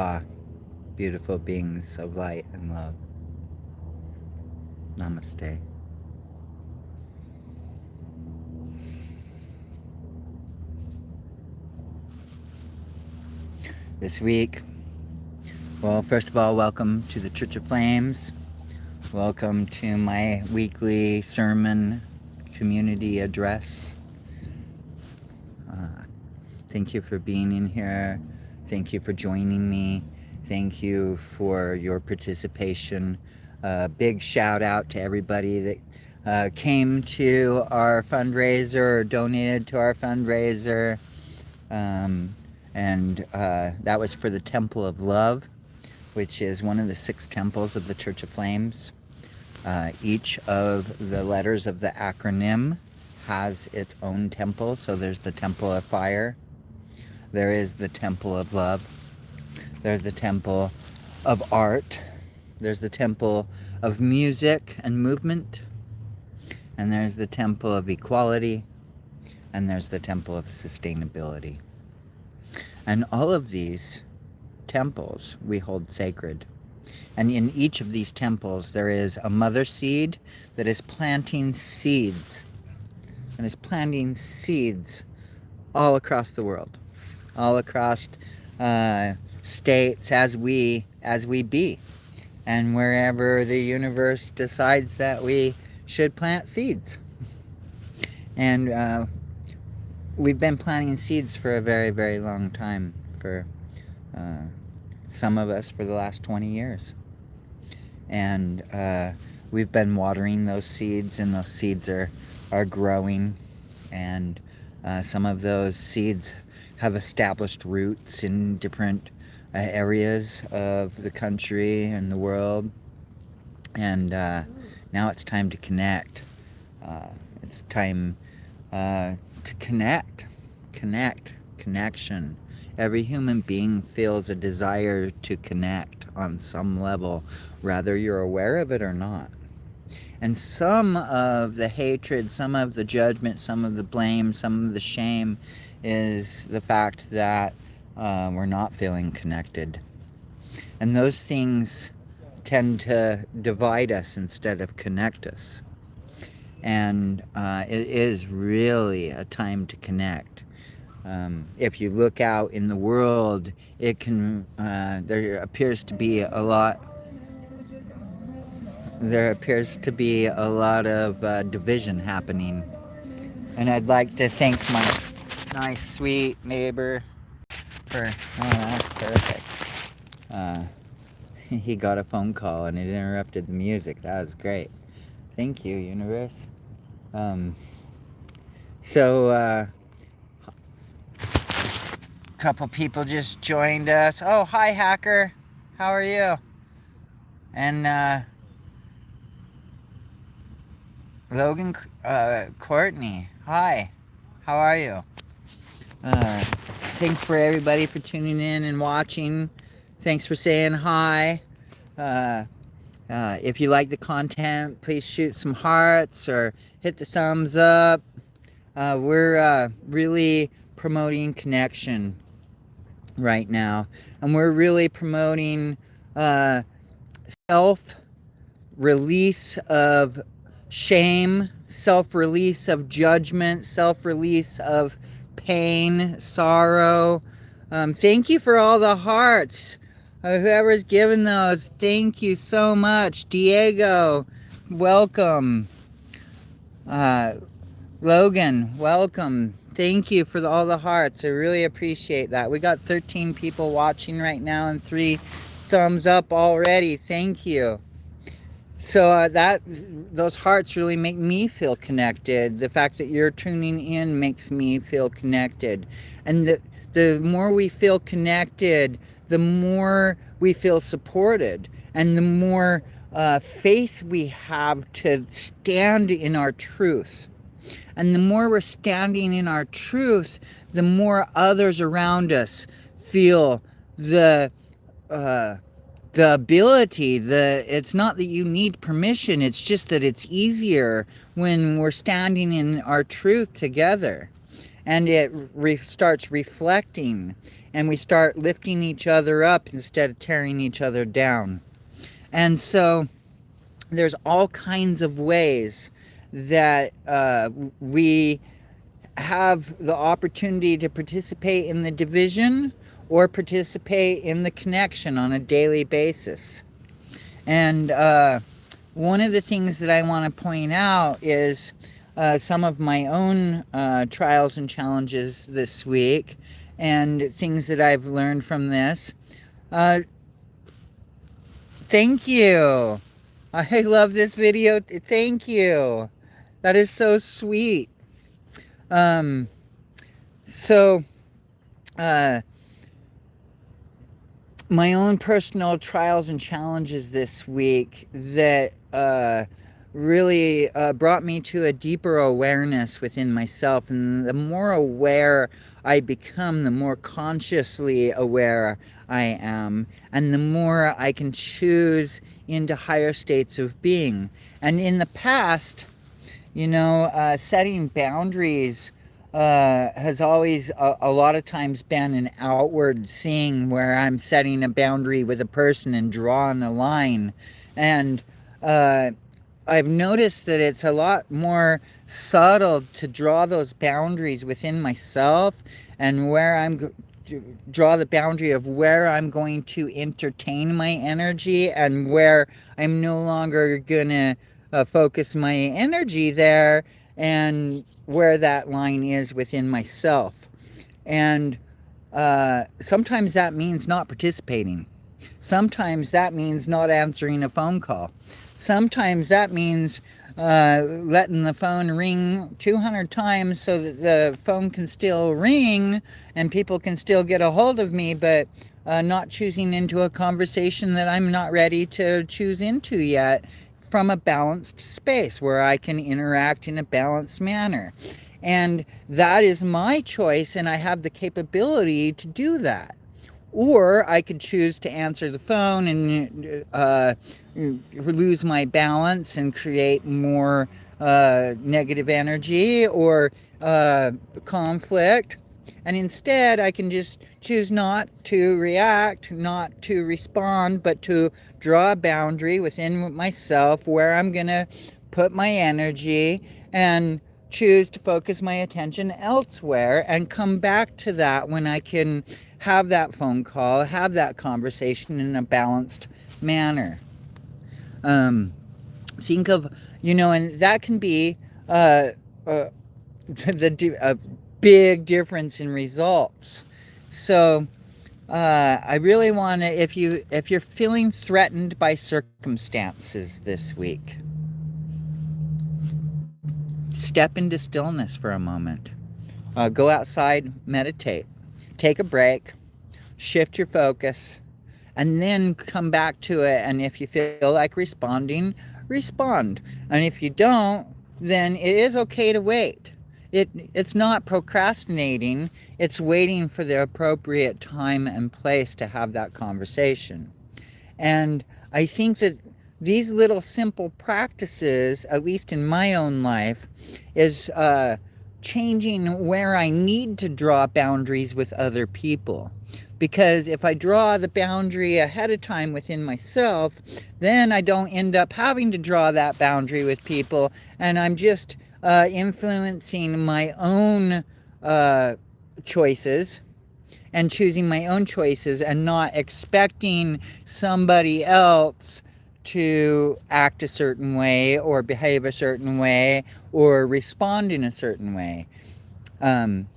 Ah, beautiful beings of light and love. Namaste. This week, well, first of all, welcome to the Church of Flames. Welcome to my weekly sermon community address. Thank you for being in here. Thank you for joining me. Thank you for your participation. Big shout out to everybody that came to our fundraiser or donated to our fundraiser. And that was for the Temple of Love, which is one of the 6 temples of the Church of Flames. Each of the letters of the acronym has its own temple. So there's the Temple of Fire, there is the Temple of Love, there's the Temple of Art, there's the Temple of Music and Movement, and there's the Temple of Equality, and there's the Temple of Sustainability. And all of these temples we hold sacred. And in each of these temples there is a mother seed that is planting seeds, and is planting seeds all across the world, all across states as we be, and wherever the universe decides that we should plant seeds. And we've been planting seeds for a very, very long time, for some of us for the last 20 years. And we've been watering those seeds, and those seeds are growing, and some of those seeds have established roots in different areas of the country and the world. And now it's time to connect. It's time to connection. Every human being feels a desire to connect on some level, whether you're aware of it or not. And some of the hatred, some of the judgment, some of the blame, some of the shame is the fact that we're not feeling connected. And those things tend to divide us instead of connect us. And it is really a time to connect. If you look out in the world, there appears to be a lot of division happening. And I'd like to thank my nice, sweet neighbor for, oh, that's perfect. He got a phone call and it interrupted the music. That was great. Thank you, universe. So, couple people just joined us. Oh, hi, hacker. How are you? And Logan, Courtney. Hi. How are you? Thanks for everybody for tuning in and watching. Thanks for saying hi. If you like the content, please shoot some hearts or hit the thumbs up. We're really promoting connection right now, and we're really promoting self-release of shame, self-release of judgment, self-release of pain, sorrow. Thank you for all the hearts. Whoever's given those, thank you so much. Diego, welcome. Logan, welcome. Thank you for all the hearts. I really appreciate that. We got 13 people watching right now and 3 thumbs up already. Thank you. So those hearts really make me feel connected. The fact that you're tuning in makes me feel connected. And the more we feel connected, the more we feel supported, and the more faith we have to stand in our truth. And the more we're standing in our truth, the more others around us feel the ability. It's not that you need permission, it's just that it's easier when we're standing in our truth together. and it starts reflecting, and we start lifting each other up instead of tearing each other down. And so there's all kinds of ways that we have the opportunity to participate in the division or participate in the connection on a daily basis. And one of the things that I want to point out is some of my own trials and challenges this week and things that I've learned from this. Uh, Thank you. I love this video. Thank you. That is so sweet. Um, so, uh, my own personal trials and challenges this week that really brought me to a deeper awareness within myself. And the more aware I become, the more consciously aware I am, and the more I can choose into higher states of being. And in the past, setting boundaries has always a lot of times been an outward thing where I'm setting a boundary with a person and drawing a line. And uh, I've noticed that it's a lot more subtle to draw those boundaries within myself, and where draw the boundary of where I'm going to entertain my energy and where I'm no longer gonna focus my energy there, and where that line is within myself. And sometimes that means not participating. Sometimes that means not answering a phone call. Sometimes that means letting the phone ring 200 times so that the phone can still ring and people can still get a hold of me, but not choosing into a conversation that I'm not ready to choose into yet, from a balanced space where I can interact in a balanced manner. And that is my choice, and I have the capability to do that. Or I could choose to answer the phone and lose my balance and create more negative energy or conflict. And instead, I can just choose not to react, not to respond, but to draw a boundary within myself where I'm going to put my energy and choose to focus my attention elsewhere and come back to that when I can have that phone call, have that conversation in a balanced manner. Think of, and that can be uh, a big difference in results. So I really want to, if you're feeling threatened by circumstances this week, step into stillness for a moment. Go outside, meditate, take a break, shift your focus, and then come back to it. And if you feel like responding, respond. And if you don't, then it is okay to wait. It's not procrastinating, it's waiting for the appropriate time and place to have that conversation. And I think that these little simple practices, at least in my own life, is changing where I need to draw boundaries with other people. Because if I draw the boundary ahead of time within myself, then I don't end up having to draw that boundary with people, and I'm just influencing my own choices and choosing my own choices and not expecting somebody else to act a certain way or behave a certain way or respond in a certain way. Um,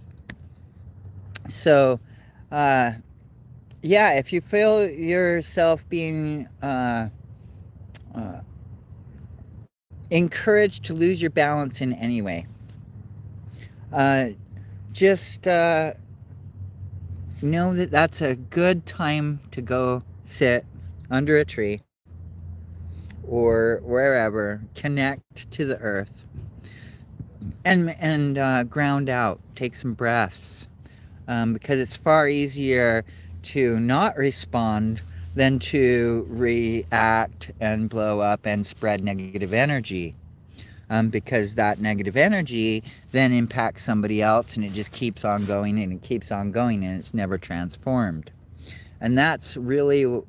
so, yeah, if you feel yourself being encouraged to lose your balance in any way, just know that that's a good time to go sit under a tree or wherever, connect to the earth, and ground out. Take some breaths, because it's far easier to not respond than to react and blow up and spread negative energy. because that negative energy then impacts somebody else, and it just keeps on going and it keeps on going, and it's never transformed. And that's really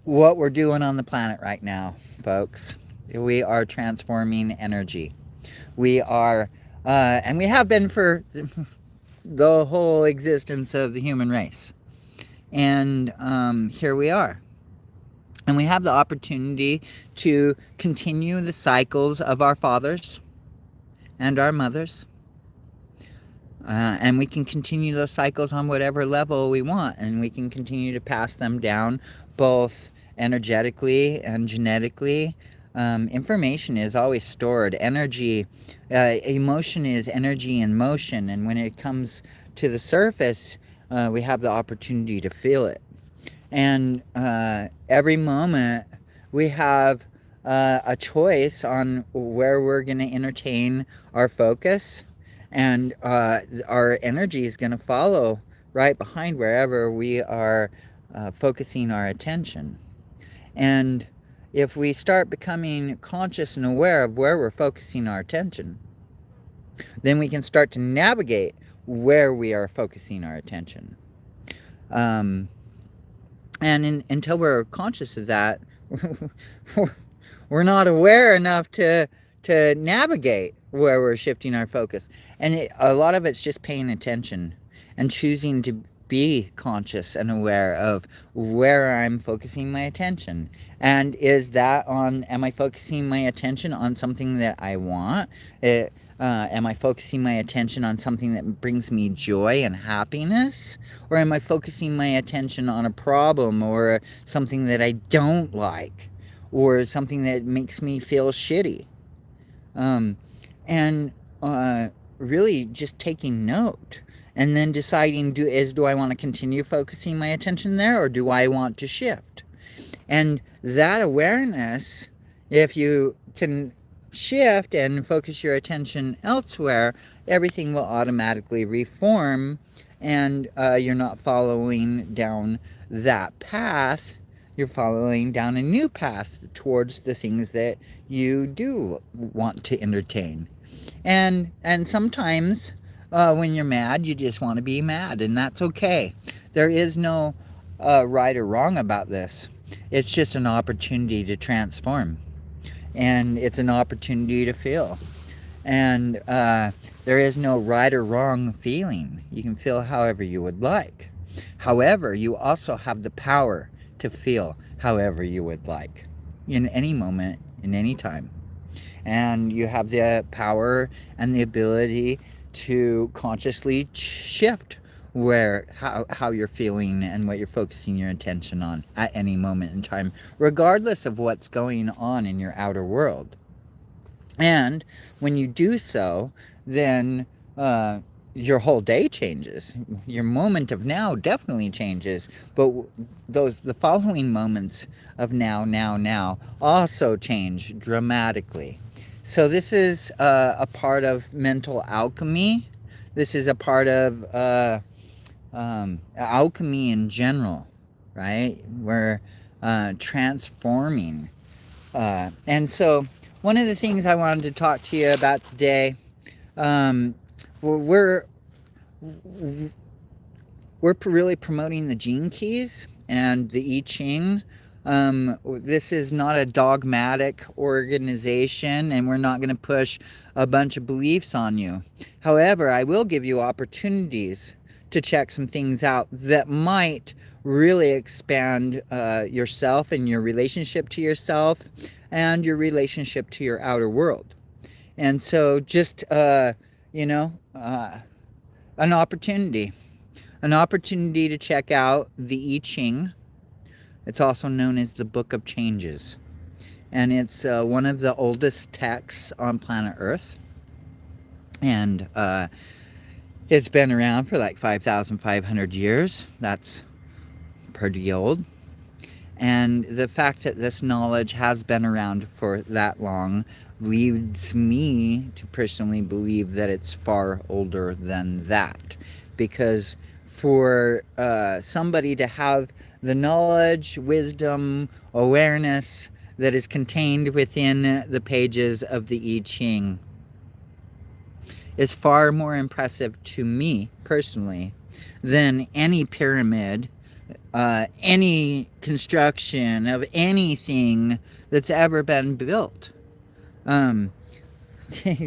what we're doing on the planet right now, folks. We are transforming energy. We are, and we have been for the whole existence of the human race. And here we are. And we have the opportunity to continue the cycles of our fathers and our mothers. And we can continue those cycles on whatever level we want. And we can continue to pass them down both energetically and genetically. Information is always stored. Energy, emotion is energy in motion. And when it comes to the surface, we have the opportunity to feel it. And every moment we have a choice on where we're going to entertain our focus, and our energy is going to follow right behind wherever we are focusing our attention. And if we start becoming conscious and aware of where we're focusing our attention, then we can start to navigate where we are focusing our attention. And until we're conscious of that, we're not aware enough to navigate where we're shifting our focus. And a lot of it's just paying attention and choosing to be conscious and aware of where I'm focusing my attention. And is that on, am I focusing my attention on something that I want? Am I focusing my attention on something that brings me joy and happiness? Or am I focusing my attention on a problem or something that I don't like? Or something that makes me feel shitty? And really just taking note. And then deciding, do I want to continue focusing my attention there, or do I want to shift? And that awareness, if you can shift and focus your attention elsewhere, everything will automatically reform, and you're not following down that path. You're following down a new path towards the things that you do want to entertain. And sometimes when you're mad, you just want to be mad, and that's okay. There is no right or wrong about this. It's just an opportunity to transform, and it's an opportunity to feel. And there is no right or wrong feeling. You can feel however you would like. However, you also have the power to feel however you would like in any moment, in any time. And you have the power and the ability to consciously shift how you're feeling and what you're focusing your attention on at any moment in time, regardless of what's going on in your outer world. And when you do so, then your whole day changes. Your moment of now definitely changes, but the following moments of now also change dramatically. So this is a part of mental alchemy. This is a part of alchemy in general, right? We're transforming. And so one of the things I wanted to talk to you about today, we're really promoting the gene keys and the I Ching. This is not a dogmatic organization, and we're not going to push a bunch of beliefs on you. However, I will give you opportunities to check some things out that might really expand yourself and your relationship to yourself and your relationship to your outer world. And so just, an opportunity to check out the I Ching. It's also known as the Book of Changes. And it's one of the oldest texts on planet Earth. And it's been around for like 5,500 years. That's pretty old. And the fact that this knowledge has been around for that long leads me to personally believe that it's far older than that. Because for somebody to have the knowledge, wisdom, awareness that is contained within the pages of the I Ching is far more impressive to me personally than any pyramid, any construction of anything that's ever been built. Um,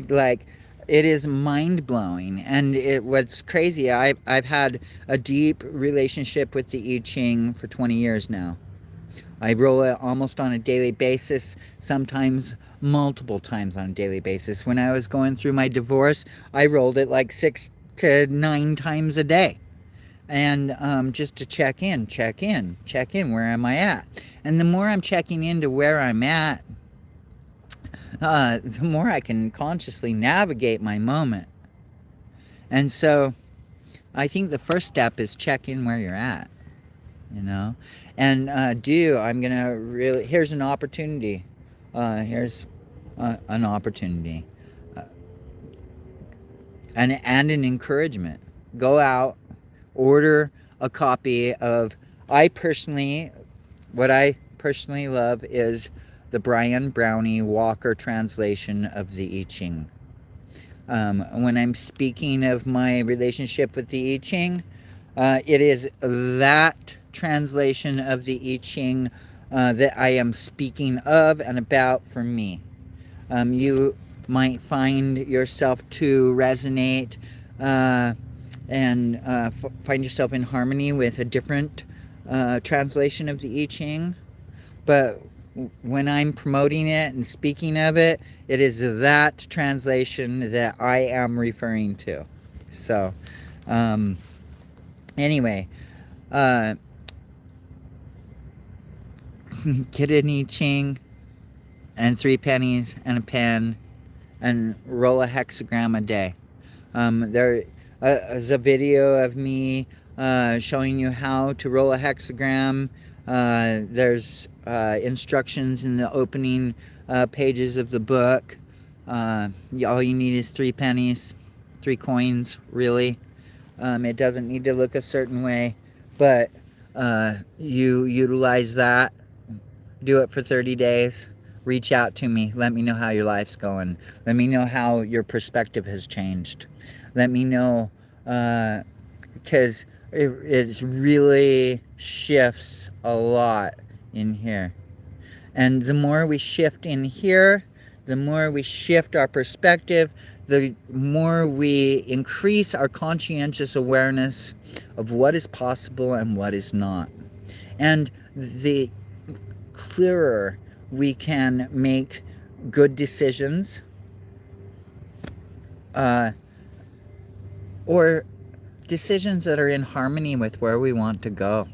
like, it is mind blowing, and what's crazy. I've had a deep relationship with the I Ching for 20 years now. I roll it almost on a daily basis, sometimes multiple times on a daily basis. When I was going through my divorce, I rolled it like 6 to 9 times a day. And just to check in, where am I at? And the more I'm checking into where I'm at, the more I can consciously navigate my moment. And so I think the first step is check in where you're at, you know? And I'm going to really, here's an opportunity. Here's an opportunity. Uh, and an encouragement. Go out, order a copy of, what I personally love is the Brian Brownie Walker translation of the I Ching. When I'm speaking of my relationship with the I Ching, it is that translation of the I Ching that I am speaking of and about for me. You might find yourself to resonate and find yourself in harmony with a different translation of the I Ching. But when I'm promoting it and speaking of it, it is that translation that I am referring to. So, anyway, uh, get an I Ching and 3 pennies and a pen and roll a hexagram a day. There is a video of me showing you how to roll a hexagram. There's instructions in the opening pages of the book. All you need is 3 pennies, 3 coins, really. It doesn't need to look a certain way, but you utilize that. Do it for 30 days. Reach out to me. Let me know how your life's going. Let me know how your perspective has changed. Let me know, because it really shifts a lot in here. And the more we shift in here, the more we shift our perspective, the more we increase our conscientious awareness of what is possible and what is not. And the clearer we can make good decisions, or decisions that are in harmony with where we want to go.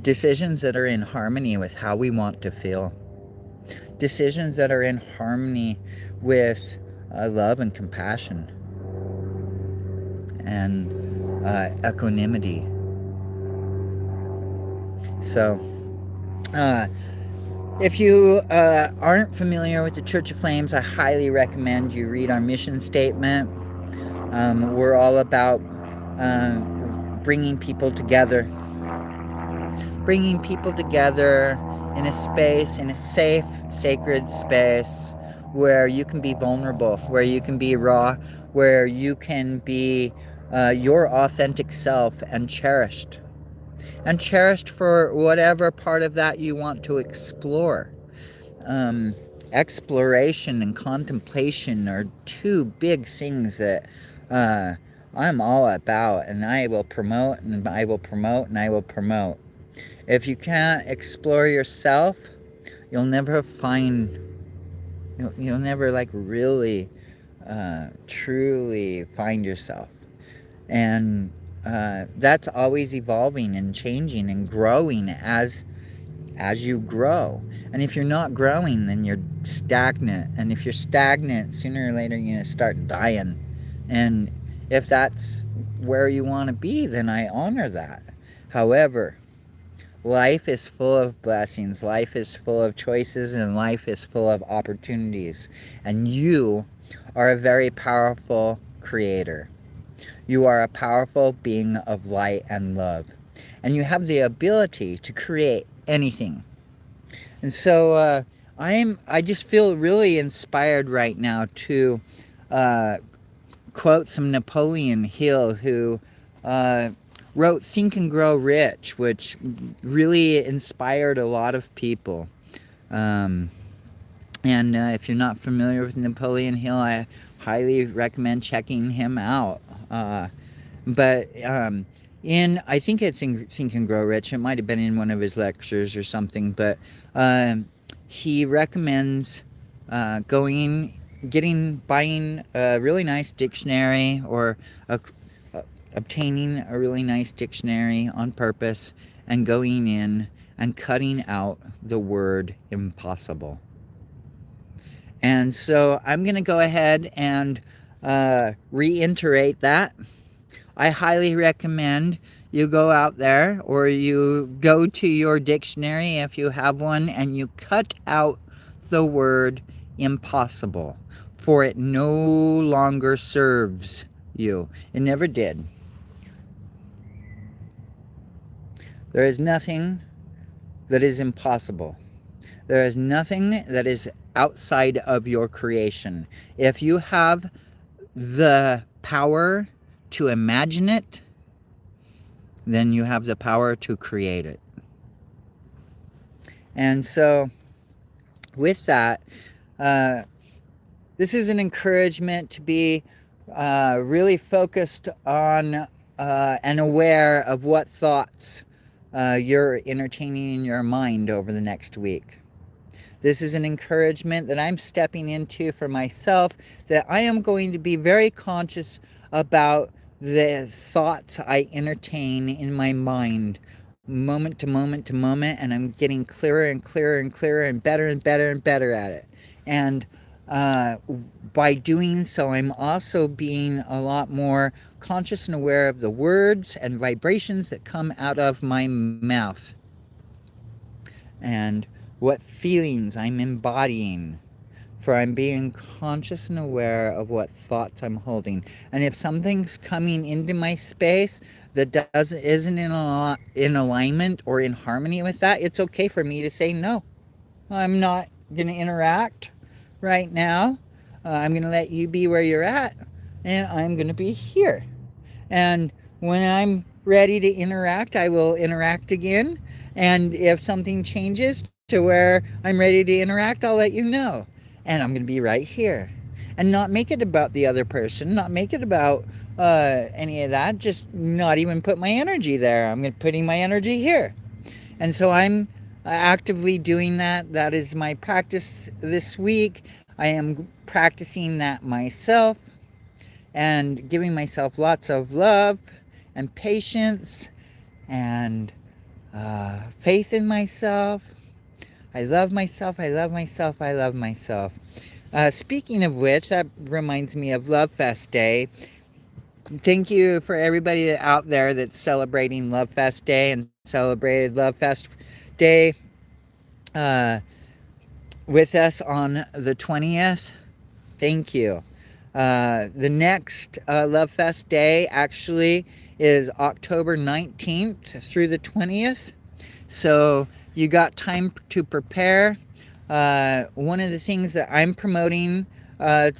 Decisions that are in harmony with how we want to feel. Decisions that are in harmony with love and compassion and equanimity. So, if you aren't familiar with the Church of Flames, I highly recommend you read our mission statement. We're all about bringing people together in a space, in a safe, sacred space where you can be vulnerable, where you can be raw, where you can be your authentic self and cherished for whatever part of that you want to explore. Exploration and contemplation are 2 big things that I'm all about, and I will promote, and I will promote, and I will promote. If you can't explore yourself, you'll never like really truly find yourself. And that's always evolving and changing and growing as you grow. And if you're not growing, then you're stagnant. And if you're stagnant, sooner or later you're going to start dying. And if that's where you want to be, then I honor that. However, life is full of blessings, life is full of choices, and life is full of opportunities. And you are a very powerful creator. You are a powerful being of light and love. And you have the ability to create anything. And so I just feel really inspired right now to uh, quote some Napoleon Hill, who uh, wrote Think and Grow Rich, which really inspired a lot of people. Um, and if you're not familiar with Napoleon Hill, I highly recommend checking him out. But I think it's in Think and Grow Rich. It might have been in one of his lectures or something. But um, he recommends buying a really nice dictionary, or a, obtaining a really nice dictionary on purpose, and going in and cutting out the word impossible. And so I'm going to go ahead and reiterate that. I highly recommend you go out there, or you go to your dictionary if you have one, and you cut out the word impossible, for it no longer serves you. It never did. There is nothing that is impossible. There is nothing that is outside of your creation. If you have the power to imagine it, then you have the power to create it. And so, with that, uh, this is an encouragement to be really focused on and aware of what thoughts you're entertaining in your mind over the next week. This is an encouragement that I'm stepping into for myself, that I am going to be very conscious about the thoughts I entertain in my mind, moment to moment to moment, and I'm getting clearer and clearer and clearer, and better and better and better at it. And uh, by doing so, I'm also being a lot more conscious and aware of the words and vibrations that come out of my mouth, and what feelings I'm embodying, for I'm being conscious and aware of what thoughts I'm holding. And if something's coming into my space that isn't in alignment or in harmony with that, it's okay for me to say no. I'm not going to interact right now. I'm going to let you be where you're at, and I'm going to be here. And when I'm ready to interact, I will interact again. And if something changes to where I'm ready to interact, I'll let you know. And I'm going to be right here. And not make it about the other person, not make it about any of that. Just not even put my energy there. I'm putting my energy here. And so I'm actively doing that. That is my practice this week. I am practicing that myself, and giving myself lots of love and patience and faith in myself. I love myself, I love myself, I love myself. Speaking of which, that reminds me of Love Fest Day. Thank you for everybody out there that's celebrating Love Fest Day and celebrated Love Fest Day uh, with us on the 20th. Thank you. The next Love Fest Day actually is October 19th through the 20th. So you got time to prepare. One of the things that I'm promoting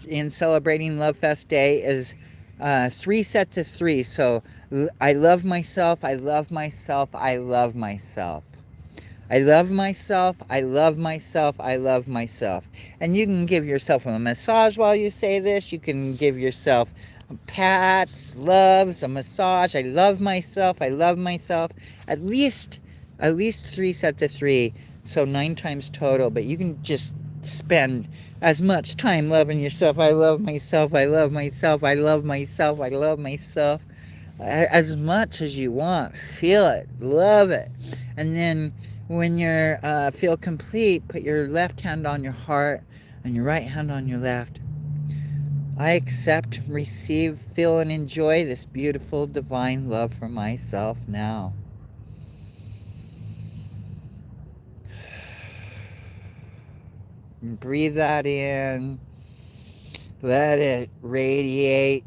in celebrating Love Fest Day is 3 sets of 3. So I love myself, I love myself, I love myself. I love myself, I love myself, I love myself. And you can give yourself a massage while you say this. You can give yourself pats, loves, a massage. I love myself, I love myself. At least 3 sets of 3, so 9 times total. But you can just spend as much time loving yourself. I love myself, I love myself, I love myself, I love myself. As much as you want. Feel it, love it. And then when you feel complete, put your left hand on your heart and your right hand on your left. I accept, receive, feel, and enjoy this beautiful divine love for myself now. And breathe that in. Let it radiate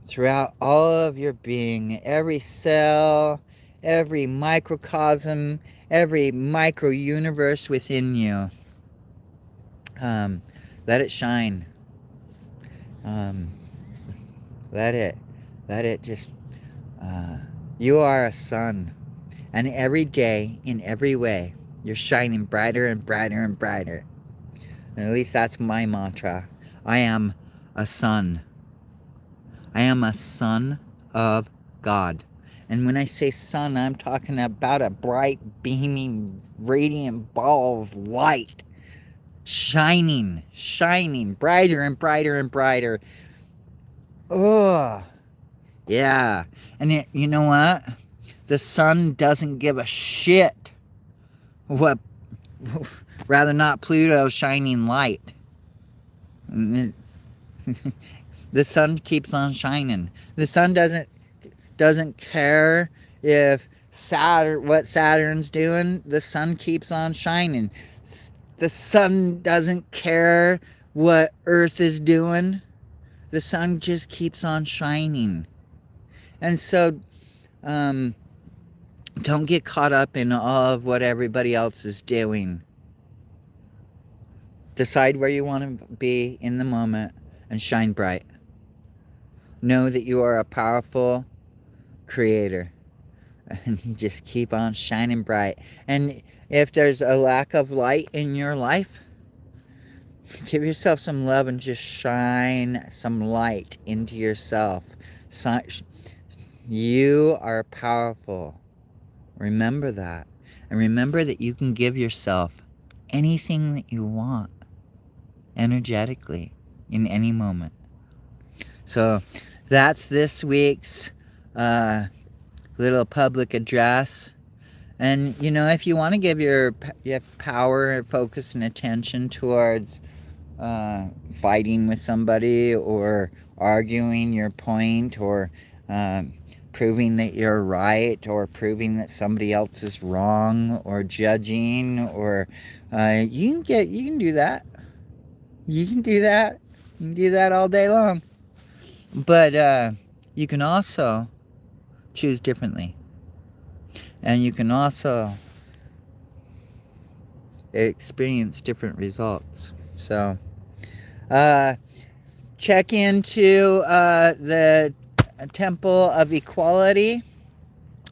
throughout all of your being, every cell, every microcosm, every micro universe within you. Let it shine. Um, let it just. You are a sun, and every day, in every way, you're shining brighter and brighter and brighter. And at least that's my mantra. I am a sun. I am a son of God. And when I say sun, I'm talking about a bright, beaming, radiant ball of light. Shining, shining, brighter and brighter and brighter. Oh, yeah. And you know what? The sun doesn't give a shit what, rather not Pluto's shining light. The sun keeps on shining. The sun doesn't care if what Saturn's doing. The sun keeps on shining. The sun doesn't care what Earth is doing. The sun just keeps on shining. And so don't get caught up in all of what everybody else is doing. Decide where you want to be in the moment and shine bright. Know that you are a powerful creator. And just keep on shining bright. And if there's a lack of light in your life, give yourself some love and just shine some light into yourself. You are powerful. Remember that. And remember that you can give yourself anything that you want energetically in any moment. So that's this week's little public address. And if you want to give your power, focus, and attention towards fighting with somebody, or arguing your point, or proving that you're right, or proving that somebody else is wrong, or judging, or you can do that. You can do that. You can do that all day long. But you can also choose differently. And you can also experience different results. So check into the Temple of Equality.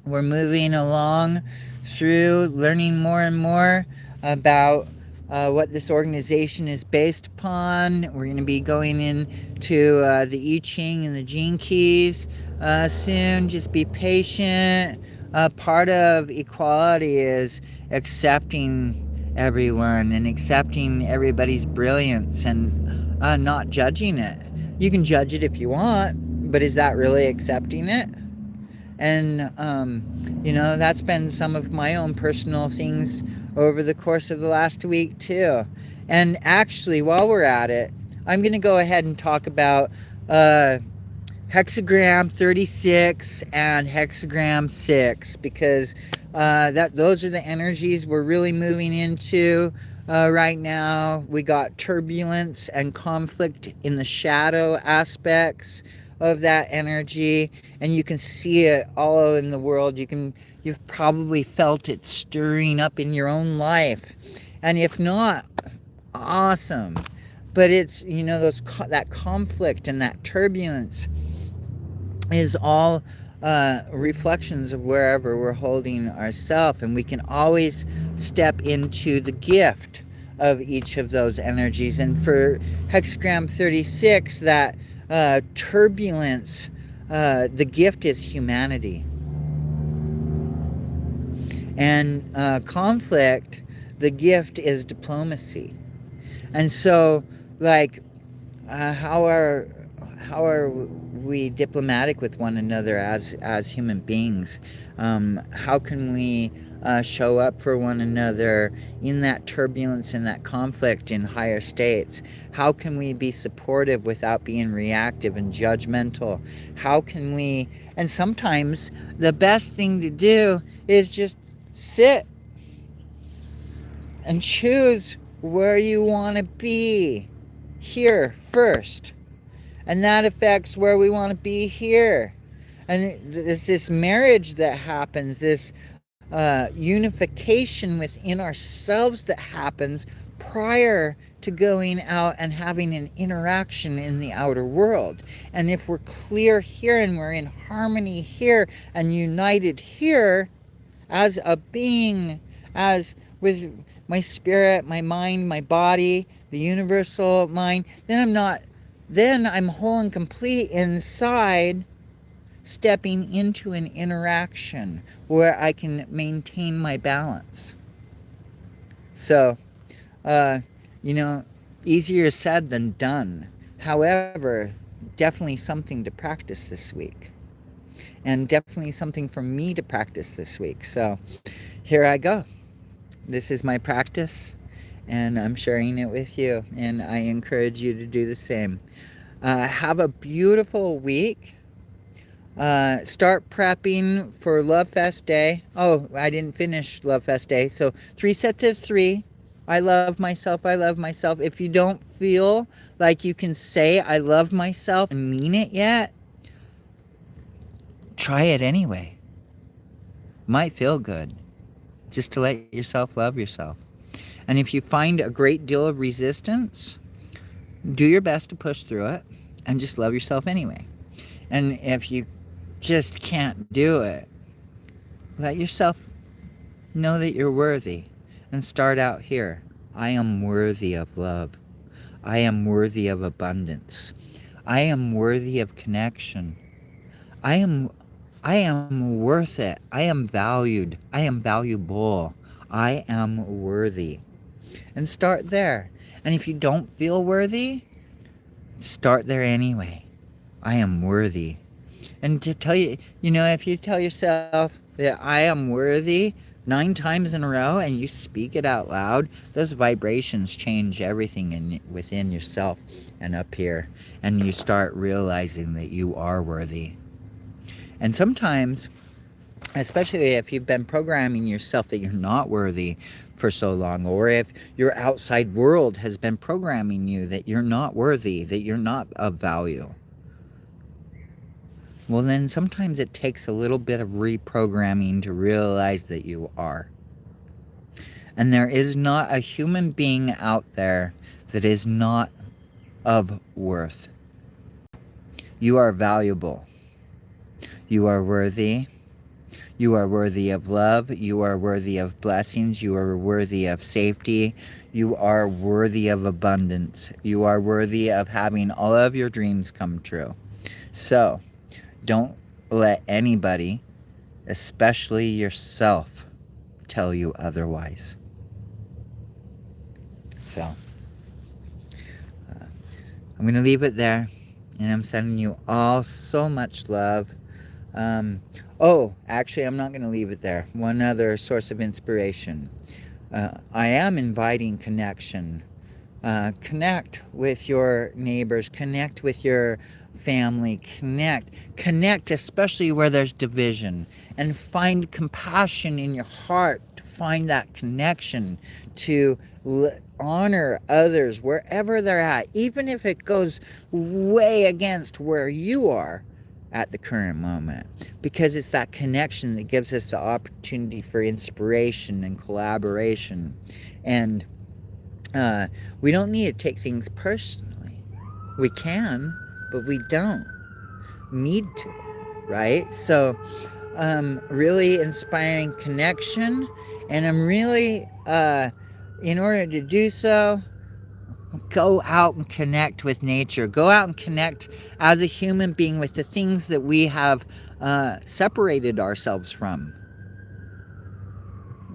We're moving along through learning more and more about what this organization is based upon. We're going to be going into the I Ching and the Gene Keys soon. Just be patient. Part of equality is accepting everyone and accepting everybody's brilliance and not judging it. You can judge it if you want, but is that really accepting it? And, that's been some of my own personal things over the course of the last week, too. And actually, while we're at it, I'm going to go ahead and talk about hexagram 36 and hexagram 6, because those are the energies we're really moving into right now. We got turbulence and conflict in the shadow aspects of that energy, and you can see it all in the world. You've probably felt it stirring up in your own life, and if not, awesome. But it's that conflict and that turbulence is all reflections of wherever we're holding ourselves, and we can always step into the gift of each of those energies. And for hexagram 36, that turbulence, the gift is humanity. And conflict, the gift is diplomacy. And so, how are we diplomatic with one another as human beings? How can we show up for one another in that turbulence and that conflict in higher states? How can we be supportive without being reactive and judgmental? How can we... And sometimes the best thing to do is just sit and choose where you want to be here first. And that affects where we want to be here. And there's this marriage that happens, this unification within ourselves that happens prior to going out and having an interaction in the outer world. And if we're clear here and we're in harmony here and united here as a being, as with my spirit, my mind, my body, the universal mind, then I'm whole and complete inside, stepping into an interaction where I can maintain my balance. So, uh, you know, easier said than done. However, definitely something to practice this week. And definitely something for me to practice this week. So, here I go. This is my practice, and I'm sharing it with you. And I encourage you to do the same. Have a beautiful week. Start prepping for Love Fest Day. Oh, I didn't finish Love Fest Day. So 3 sets of 3. I love myself. I love myself. If you don't feel like you can say I love myself and mean it yet, try it anyway. Might feel good just to let yourself love yourself. And if you find a great deal of resistance, do your best to push through it and just love yourself anyway. And if you just can't do it, let yourself know that you're worthy and start out here. I am worthy of love. I am worthy of abundance. I am worthy of connection. I am worth it. I am valued. I am valuable. I am worthy. And start there. And if you don't feel worthy, start there anyway. I am worthy. And to tell you, if you tell yourself that I am worthy 9 times in a row and you speak it out loud, those vibrations change everything within yourself and up here. And you start realizing that you are worthy. And sometimes, especially if you've been programming yourself that you're not worthy for so long, or if your outside world has been programming you that you're not worthy, that you're not of value, well, then sometimes it takes a little bit of reprogramming to realize that you are. And there is not a human being out there that is not of worth. You are valuable. You are worthy. You are worthy of love. You are worthy of blessings. You are worthy of safety. You are worthy of abundance. You are worthy of having all of your dreams come true. So, don't let anybody, especially yourself, tell you otherwise. So, I'm going to leave it there. And I'm sending you all so much love. Actually, I'm not going to leave it there. One other source of inspiration. I am inviting connection. Connect with your neighbors. Connect with your family. Connect especially where there's division. And find compassion in your heart to find that connection, to honor others wherever they're at, even if it goes way against where you are at the current moment, because it's that connection that gives us the opportunity for inspiration and collaboration. And we don't need to take things personally. We can, but we don't need to, right? So really inspiring connection, and I'm really in order to do so, go out and connect with nature. Go out and connect as a human being with the things that we have separated ourselves from.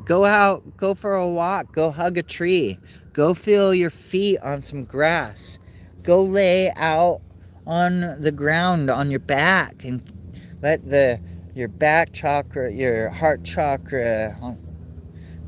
Go out, go for a walk, go hug a tree, go feel your feet on some grass, go lay out on the ground on your back and let your back chakra, your heart chakra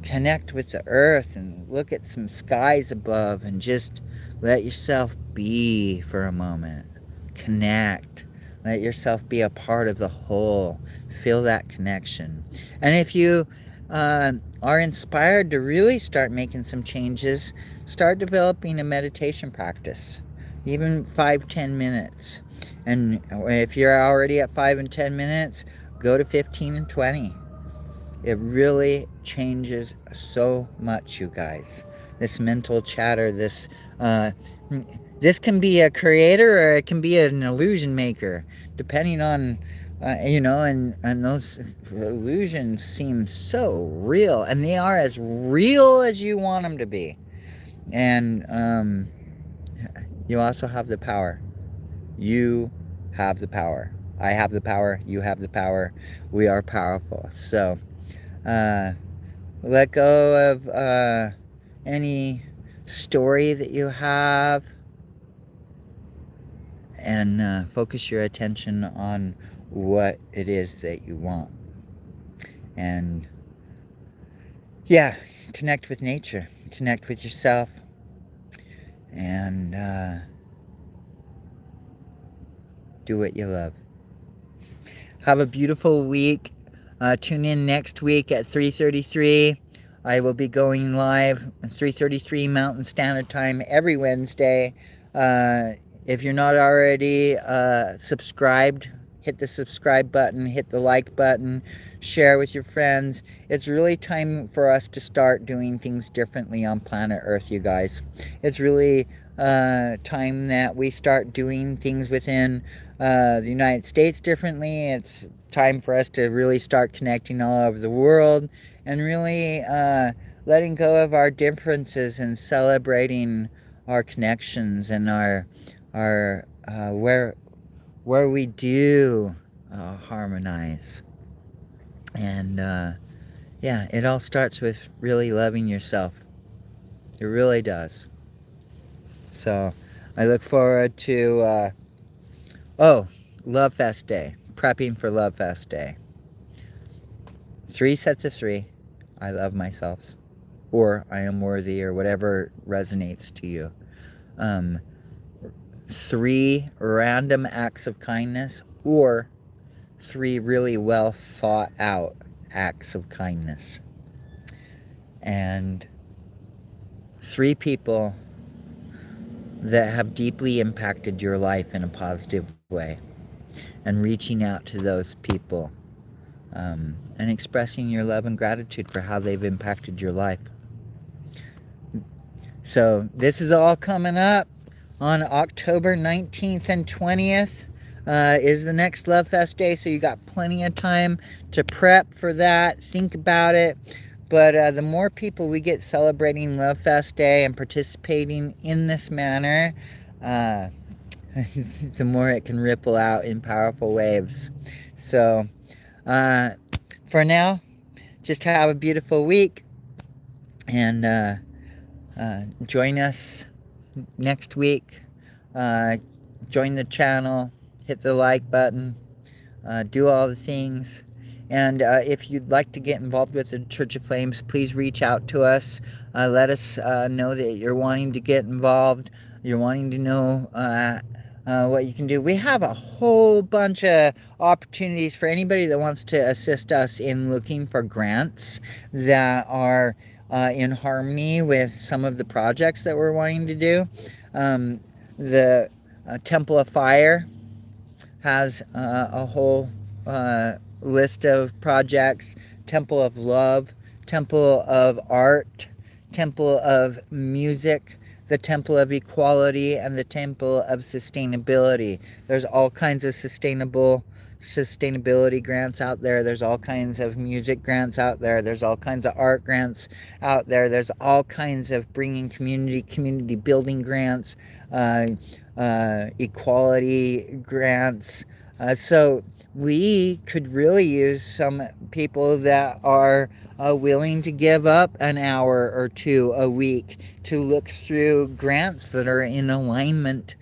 connect with the earth, and look at some skies above and just let yourself be for a moment. Connect. Let yourself be a part of the whole. Feel that connection. And if you are inspired to really start making some changes, start developing a meditation practice, even 5-10 minutes. And if you're already at 5 and 10 minutes, go to 15 and 20. It really changes so much, you guys. This mental chatter, uh, this can be a creator or it can be an illusion maker, depending on, and those illusions seem so real, and they are as real as you want them to be. And you also have the power. You have the power. I have the power. You have the power. We are powerful. So, uh, let go of any story that you have and focus your attention on what it is that you want. And yeah, connect with nature, connect with yourself, and do what you love. Have a beautiful week. Tune in next week at 3:33. I will be going live at 3:33 Mountain Standard Time every Wednesday. Uh, if you're not already subscribed, hit the subscribe button, hit the like button, share with your friends. It's really time for us to start doing things differently on planet Earth, you guys. It's really time that we start doing things within the United States differently. It's time for us to really start connecting all over the world and really letting go of our differences and celebrating our connections and our where we do harmonize. And yeah, it all starts with really loving yourself. It really does. So I look forward to Love Fest Day. Prepping for Love Fest Day. 3 sets of 3. I love myself. Or I am worthy, or whatever resonates to you. 3 random acts of kindness, or 3 really well thought out acts of kindness. And 3 people that have deeply impacted your life in a positive way. And reaching out to those people and expressing your love and gratitude for how they've impacted your life. So this is all coming up on October 19th and 20th is the next Love Fest Day, so you got plenty of time to prep for that, think about it. But the more people we get celebrating Love Fest Day and participating in this manner, the more it can ripple out in powerful waves. So for now, just have a beautiful week, and join us next week. Join the channel, hit the like button, do all the things. And if you'd like to get involved with the Church of Flames, please reach out to us. Let us know that you're wanting to get involved. You're wanting to know what you can do. We have a whole bunch of opportunities for anybody that wants to assist us in looking for grants that are in harmony with some of the projects that we're wanting to do. The Temple of Fire has a whole list of projects. Temple of Love, Temple of Art, Temple of Music, the Temple of Equality, and the Temple of Sustainability. There's all kinds of sustainability grants out there. There's all kinds of music grants out there. There's all kinds of art grants out there. There's all kinds of bringing community building grants, equality grants. So we could really use some people that are willing to give up an hour or 2 a week to look through grants that are in alignment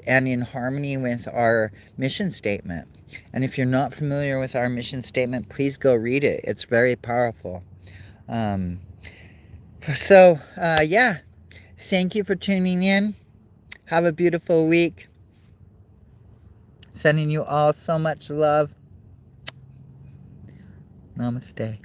and in harmony with our mission statement. And if you're not familiar with our mission statement, please go read it. It's very powerful. Yeah, thank you for tuning in. Have a beautiful week. Sending you all so much love. Namaste.